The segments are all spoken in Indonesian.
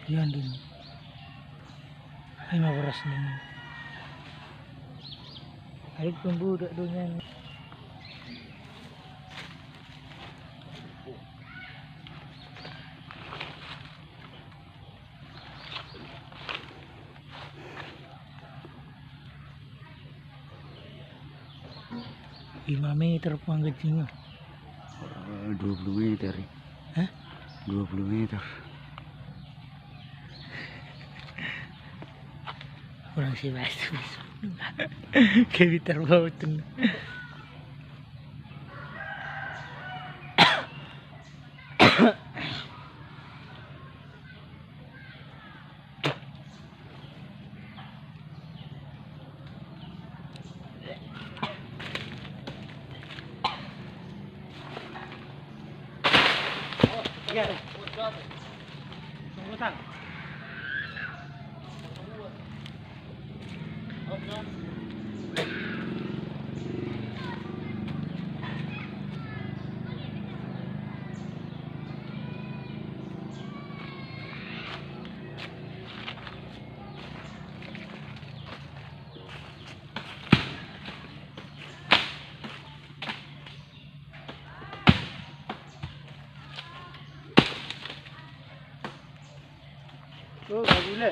Yan din. Ay, mawaras din. Ay, kung budak doon yan. Lima meter po ang gajinya. 20 meter. Hah? 20 meter. Kurang sih mas. Kayak bitar bau tuh. Ya. Tunggu tang. Oh, gak boleh.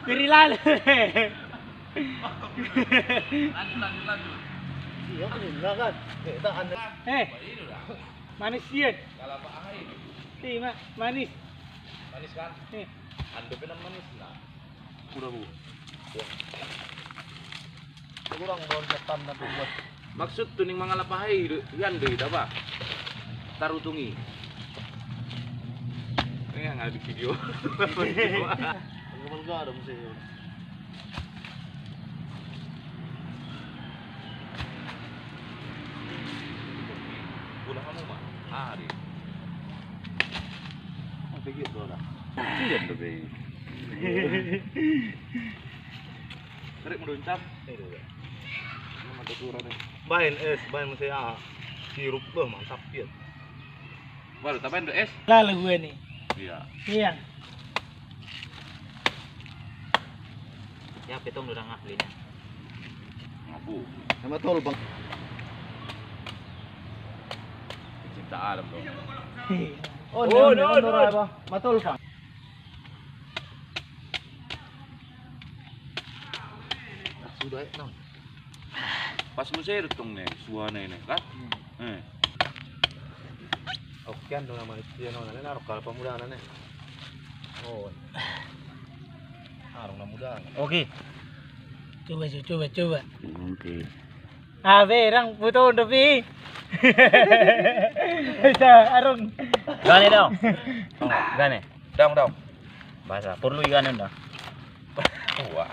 Diri lalo. Lanjut. Iya, kan. Manis yan. Kalau apa air? Iya, manis. Manis kan? Andupin manis lah. Udah bu. Kurang loncetan tapi buat. Maksud tuning mangalapahai yan deh, apa? Tarutungi. Ini yang ada di video. Enggak ada mesti. Pulang kamu mah? Hari. Apa gitu lah? Sian tuh be. Tarik meruncap. Nama tuturan nih. Bain mesti sirup tuh mantap ya. Baru tambahin es. Lalu gue nih. Iya. Iya. Ya petong udah ngahlinya. Ngabu. Sama tol bang. Cinta alam dong. Oh, no. Matol bang. Sudah no. Pas musir tong nih, suana ini kan? Oke, dong nama itu yang nona naruh kalau pemuda nana. Oh. Arung muda. Oke. Coba. Oke. Berang puto udah pi. Bisa arung. Gane dong. Gane. Dong. Bahasa perlu gane dong. Wah.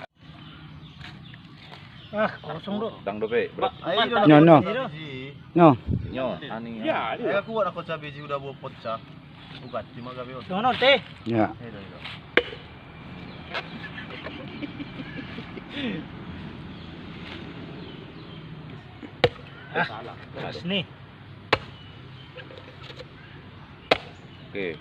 Kosong dong. Dang dope. No. Ani. Ya, Ya aku nak kocah biji udah buat pecah. Bukan cuma gawe. Dono teh. Ya. Terus nih. Oke.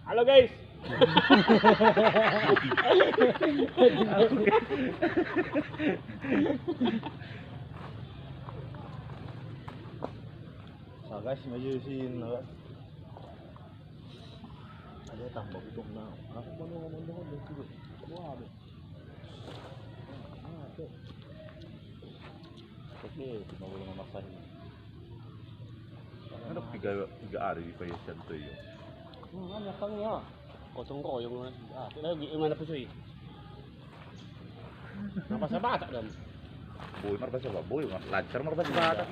Halo guys. Guys, maju sini. Ada tambah itu na. Aku mau ngomong dulu. Wah. Bago lang mamasahin. Ano tiga hari pa yung santo yun? Ano kang niya? Kosong ko yung lagi iman na po siya. Napasabata dan. Boy, marbasa ba? Boy, lancar marbasa ba?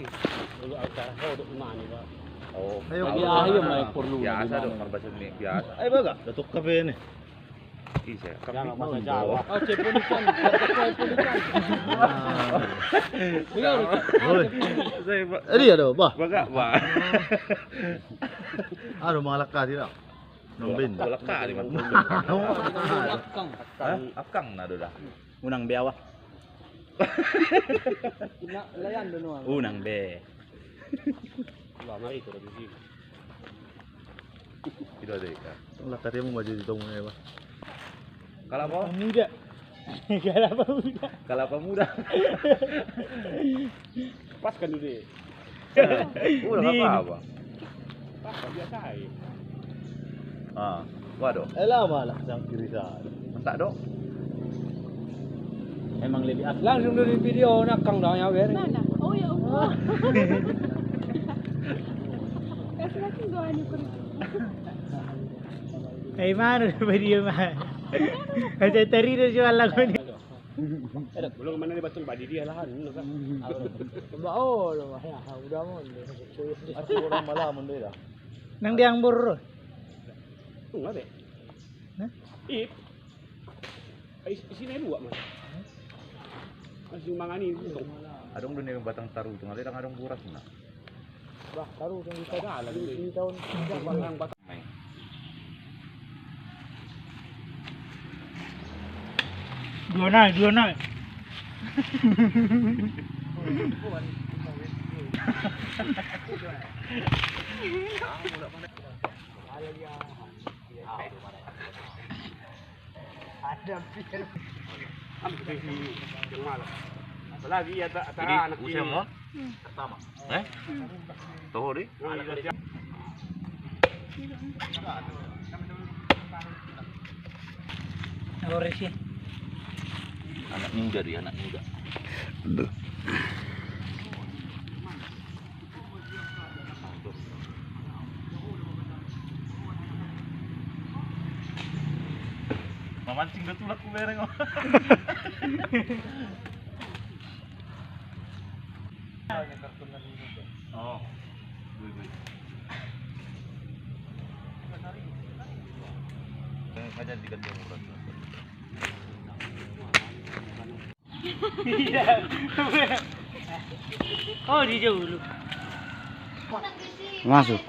Dulu ako ko do imani ba. Oo. Lagi ayo may porlu. Biasa dong, marbasa ni biasa. Ay baga, datok ka ba yan eh. Isa, Jangan kapit bahasa mo. Jawa. Oh, cepulikan. Cepulikan. Saya ba? Ano ano ba? Baga ba? Ano mga lakka sila? Nombin. Wala ka, di man. Akang. Akang na doon. Unang biyawa. Layan doon. Unang be. Wah, mari itu lagi sih. Itu ada ka. Ang lakka mo maju dito mo ba? Kalapa? Muda. Kalapa muda. Kalapa muda. Pas kan dulu. Udah apa? Pas biasa aja. Ah, waduh. Ay lama lang sa kiri sa. Tak dong. Emang lebih at. Langsung dari video nak kang dah ya ber. Mana? Oh ya Allah. Kasi lagi gawa niyo ko rin. Ay mano ba dia mah? Ada tari na siya lang ko ni. Belum mana ni betul badi dia lah. Oh, ya, udah mo. At orang malaman din ah. Nang diang burro. Enggak deh. Hah? Ip. Isinya dua mas. Masih mangani itu. Adong dunia batang taru tu ngalih adong buras na. Bah, taruh yang kita dah lah. Ini tahun yang batang. Dua na. Ada Ambil sesi yang malam. Apalagi ya tak Ini anak usia mo? Pertama. Tahu deh. Ore siya. Anak muda dia, anak muda. Mamancing dah tulak ku bereng. Oh. Ngajar di kantor murah. Oh, di jauh dulu. Masuk.